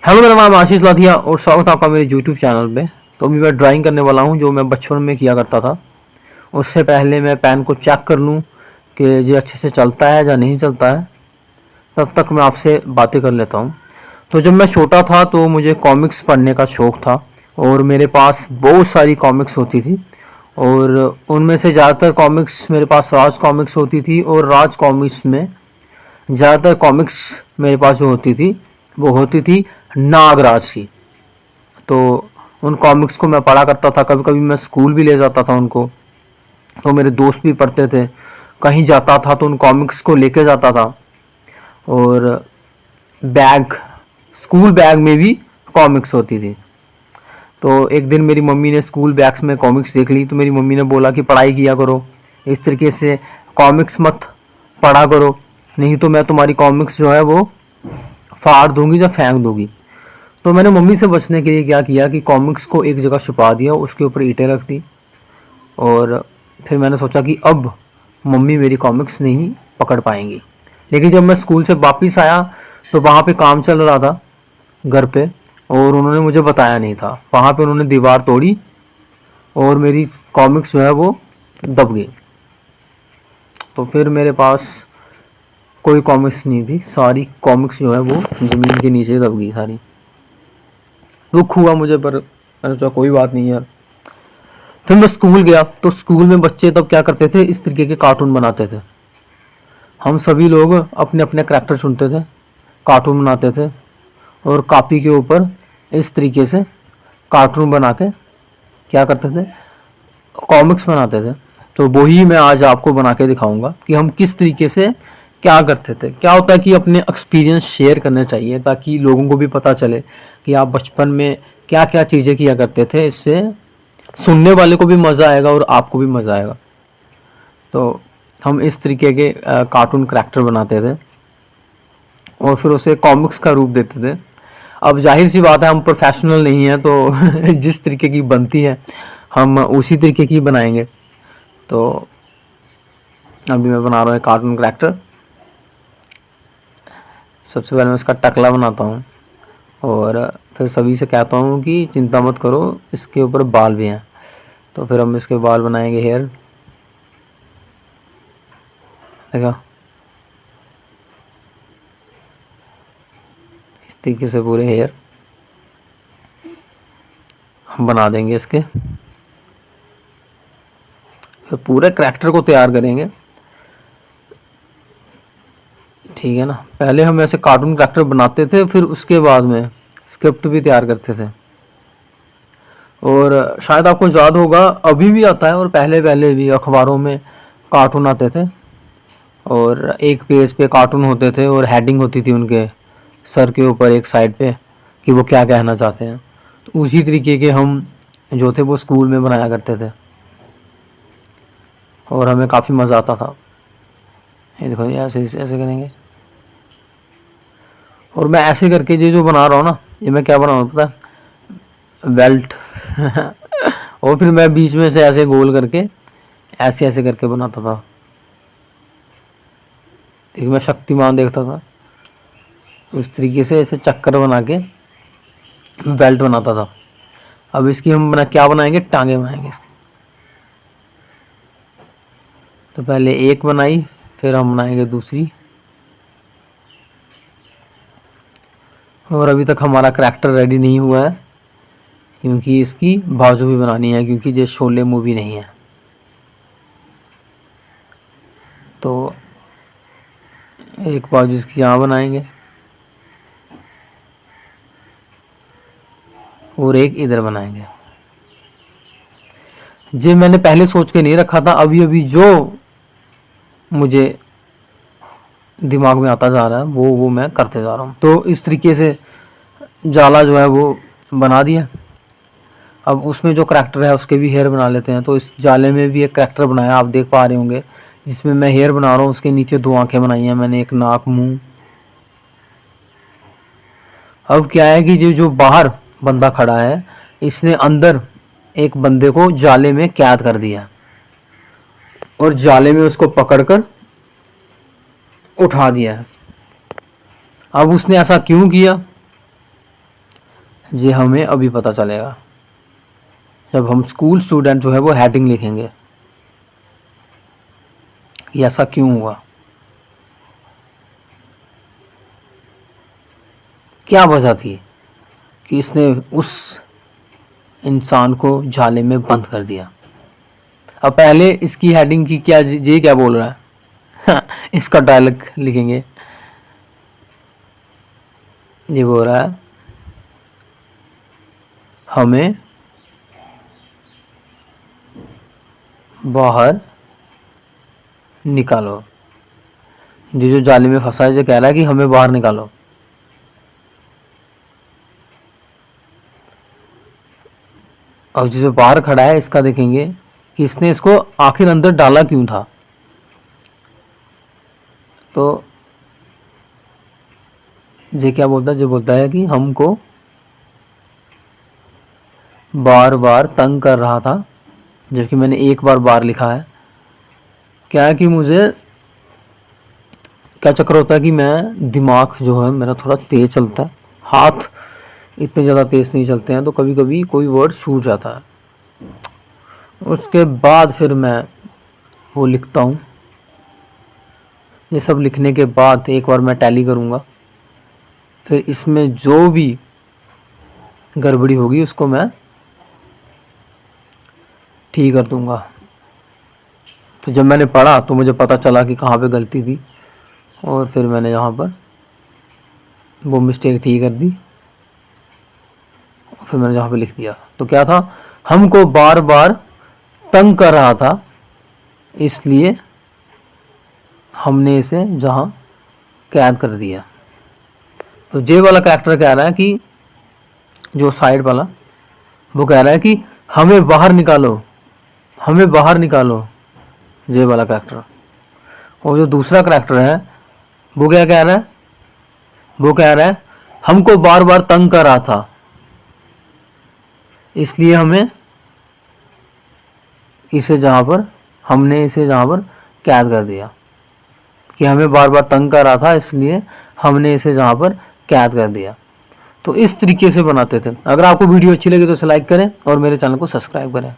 Hello, मेरा नाम आशीष लाथिया और स्वागत है आपका मेरे यूट्यूब चैनल पे। तो अभी मैं ड्राइंग करने वाला हूँ जो मैं बचपन में किया करता था। उससे पहले मैं पेन को चेक कर लूँ कि ये अच्छे से चलता है या नहीं चलता है, तब तक मैं आपसे बातें कर लेता हूँ। तो जब मैं छोटा था तो मुझे कॉमिक्स पढ़ने का शौक़ था और मेरे पास बहुत सारी कॉमिक्स होती थी और उनमें से ज़्यादातर कॉमिक्स मेरे पास राज कॉमिक्स होती थी और राज कॉमिक्स में ज़्यादातर कॉमिक्स मेरे पास जो होती थी वो होती थी नागराज की। तो उन कॉमिक्स को मैं पढ़ा करता था, कभी कभी मैं स्कूल भी ले जाता था उनको। तो मेरे दोस्त भी पढ़ते थे, कहीं जाता था तो उन कॉमिक्स को लेके जाता था। और बैग, स्कूल बैग में भी कॉमिक्स होती थी। तो एक दिन मेरी मम्मी ने स्कूल बैग्स में कॉमिक्स देख ली, तो मेरी मम्मी ने बोला कि पढ़ाई किया करो, इस तरीके से कॉमिक्स मत पढ़ा करो, नहीं तो मैं तुम्हारी कॉमिक्स जो है वो फाड़ दूंगी या फेंक दूंगी। तो मैंने मम्मी से बचने के लिए क्या किया कि कॉमिक्स को एक जगह छुपा दिया, उसके ऊपर ईंटें रख दी और फिर मैंने सोचा कि अब मम्मी मेरी कॉमिक्स नहीं पकड़ पाएंगी। लेकिन जब मैं स्कूल से वापस आया तो वहाँ पे काम चल रहा था घर पे और उन्होंने मुझे बताया नहीं था। वहाँ पे उन्होंने दीवार तोड़ी और मेरी कॉमिक्स जो है वो दब गई। तो फिर मेरे पास कोई कॉमिक्स नहीं थी, सारी कॉमिक्स जो है वो ज़मीन के नीचे दब गई सारी। दुख हुआ मुझे, पर मैंने सोचा कोई बात नहीं यार। फिर मैं स्कूल गया तो स्कूल में बच्चे तब क्या करते थे, इस तरीके के कार्टून बनाते थे। हम सभी लोग अपने अपने करैक्टर चुनते थे, कार्टून बनाते थे और कॉपी के ऊपर इस तरीके से कार्टून बना के क्या करते थे, कॉमिक्स बनाते थे। तो वही मैं आज आपको बना के दिखाऊंगा कि हम किस तरीके से क्या करते थे। क्या होता है कि अपने एक्सपीरियंस शेयर करने चाहिए ताकि लोगों को भी पता चले कि आप बचपन में क्या क्या चीज़ें किया करते थे। इससे सुनने वाले को भी मज़ा आएगा और आपको भी मज़ा आएगा। तो हम इस तरीके के कार्टून करैक्टर बनाते थे और फिर उसे कॉमिक्स का रूप देते थे। अब जाहिर सी बात है हम प्रोफेशनल नहीं हैं, तो जिस तरीके की बनती है हम उसी तरीके की बनाएंगे। तो अभी मैं बना रहा हूँ कार्टून करैक्टर। सबसे पहले मैं इसका टकला बनाता हूँ और फिर सभी से कहता हूँ कि चिंता मत करो, इसके ऊपर बाल भी हैं। तो फिर हम इसके बाल बनाएंगे, हेयर। देखा, इस तरीके से पूरे हेयर हम बना देंगे इसके। फिर पूरे करैक्टर को तैयार करेंगे, ठीक है ना। पहले हम ऐसे कार्टून करैक्टर बनाते थे, फिर उसके बाद में स्क्रिप्ट भी तैयार करते थे। और शायद आपको याद होगा, अभी भी आता है और पहले पहले भी अखबारों में कार्टून आते थे और एक पेज पे कार्टून होते थे और हेडिंग होती थी उनके सर के ऊपर एक साइड पे कि वो क्या कहना चाहते हैं। तो उसी तरीके के हम जो थे वो स्कूल में बनाया करते थे और हमें काफ़ी मज़ा आता था। ये देखो, ये ऐसे ऐसे करेंगे और मैं ऐसे करके ये जो बना रहा हूँ ना, ये मैं क्या बना रहा हूँ पता है, बेल्ट। और फिर मैं बीच में से ऐसे गोल करके ऐसे ऐसे करके बनाता था। ठीक, मैं शक्तिमान देखता था, उस तरीके से ऐसे चक्कर बना के बेल्ट बनाता था। अब इसकी हम क्या बनाएंगे, टांगे बनाएंगे इसकी। तो पहले एक बनाई, फिर हम बनाएंगे दूसरी। और अभी तक हमारा करैक्टर रेडी नहीं हुआ है क्योंकि इसकी बाजू भी बनानी है, क्योंकि ये शोले मूवी नहीं है। तो एक बाजू इसकी यहाँ बनाएंगे और एक इधर बनाएंगे। ये मैंने पहले सोच के नहीं रखा था, अभी अभी जो मुझे दिमाग में आता जा रहा है वो मैं करते जा रहा हूँ। तो इस तरीके से जाला जो है वो बना दिया। अब उसमें जो करैक्टर है उसके भी हेयर बना लेते हैं। तो इस जाले में भी एक करैक्टर बनाया, आप देख पा रहे होंगे, जिसमें मैं हेयर बना रहा हूँ। उसके नीचे दो आंखें बनाई हैं मैंने, एक नाक, मुंह। अब क्या है कि जो बाहर बंदा खड़ा है, इसने अंदर एक बंदे को जाले में कैद कर दिया और जाले में उसको पकड़कर उठा दिया है। अब उसने ऐसा क्यों किया, ये हमें अभी पता चलेगा जब हम स्कूल स्टूडेंट जो है वो हेडिंग लिखेंगे कि ऐसा क्यों हुआ, क्या वजह थी कि इसने उस इंसान को जाले में बंद कर दिया। अब पहले इसकी हेडिंग की क्या, ये क्या बोल रहा है इसका डायलॉग लिखेंगे। ये बोल रहा है हमें बाहर निकालो। जो जाले में फंसा है जो कह रहा है कि हमें बाहर निकालो। और जो बाहर खड़ा है इसका देखेंगे कि इसने इसको आखिर अंदर डाला क्यों था। तो ये क्या बोलता है, जो बोलता है कि हमको बार बार तंग कर रहा था, जबकि मैंने एक बार लिखा है। क्या है कि मुझे क्या चक्कर होता है कि मैं दिमाग जो है मेरा थोड़ा तेज़ चलता है, हाथ इतने ज़्यादा तेज़ नहीं चलते हैं, तो कभी कभी कोई वर्ड छूट जाता है। उसके बाद फिर मैं वो लिखता हूँ। ये सब लिखने के बाद एक बार मैं टैली करूँगा, फिर इसमें जो भी गड़बड़ी होगी उसको मैं ठीक कर दूँगा। तो जब मैंने पढ़ा तो मुझे पता चला कि कहाँ पे गलती थी, और फिर मैंने यहाँ पर वो मिस्टेक ठीक कर दी। फिर मैंने जहाँ पे लिख दिया तो क्या था, हमको बार बार तंग कर रहा था, इसलिए हमने इसे जहाँ कैद कर दिया। तो जे वाला कैरेक्टर कह रहा है कि जो साइड वाला वो कह रहा है कि हमें बाहर निकालो, हमें बाहर निकालो, जे वाला कैरेक्टर। और जो दूसरा कैरेक्टर है वो क्या कह रहा है, वो कह रहा है हमको बार बार तंग कर रहा था, इसलिए हमें इसे जहाँ पर हमने इसे जहाँ पर कैद कर दिया। कि हमें बार बार तंग कर रहा था इसलिए हमने इसे जहाँ पर कैद कर दिया। तो इस तरीके से बनाते थे। अगर आपको वीडियो अच्छी लगी तो इसे लाइक करें और मेरे चैनल को सब्सक्राइब करें।